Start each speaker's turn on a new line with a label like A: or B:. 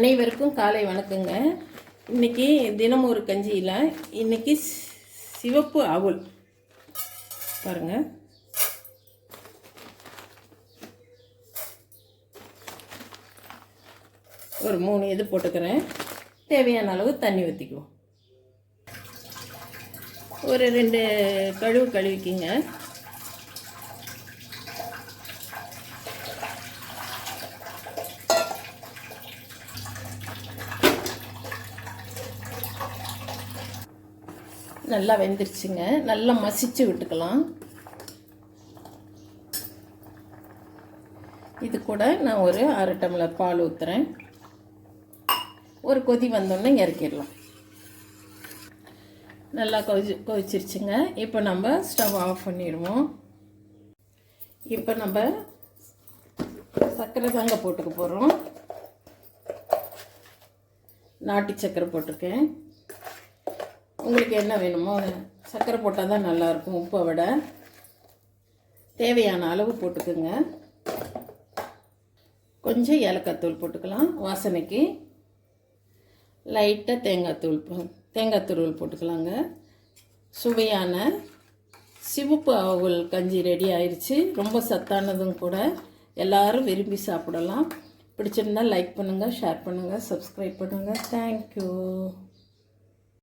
A: அனைவருக்கும் காலை வணக்கங்க. இன்றைக்கி தினமும் ஒரு கஞ்சியில் இன்றைக்கி சிவப்பு அவுல் பாருங்கள். ஒரு 3 இது போட்டுக்கிறேன். தேவையான அளவு தண்ணி ஊற்றிக்குவோம். ஒரு 2 கழுவிக்கிங்க. நல்லா வெந்துருச்சுங்க. நல்லா மசிச்சு விட்டுக்கலாம். இது கூட நான் ஒரு 1/2 டம்ளர் பால் ஊற்றுறேன். ஒரு கொதி வந்தோடனே இறக்கிடலாம். நல்லா கொதிச்சிருச்சுங்க. இப்போ நம்ம ஸ்டவ் ஆஃப் பண்ணிடுவோம். இப்போ நம்ம சர்க்கரை தாங்க போட்டுக்க போகிறோம். நாட்டு சர்க்கரை போட்டிருக்கேன். உங்களுக்கு என்ன வேணுமோ சர்க்கரை போட்டால் தான் நல்லாயிருக்கும். உப்பை விட தேவையான அளவு போட்டுக்குங்க. கொஞ்சம் ஏலக்காய் தூள் போட்டுக்கலாம் வாசனைக்கு. லைட்டாக தேங்காய் துருவல் போட்டுக்கலாங்க. சுவையான சிவப்பு அவுல் கஞ்சி ரெடி ஆயிடுச்சு. ரொம்ப சத்தானதும் கூட. எல்லோரும் விரும்பி சாப்பிடலாம். பிடிச்சிருந்தால் லைக் பண்ணுங்கள், ஷேர் பண்ணுங்கள், சப்ஸ்கிரைப் பண்ணுங்கள். தேங்க்யூ.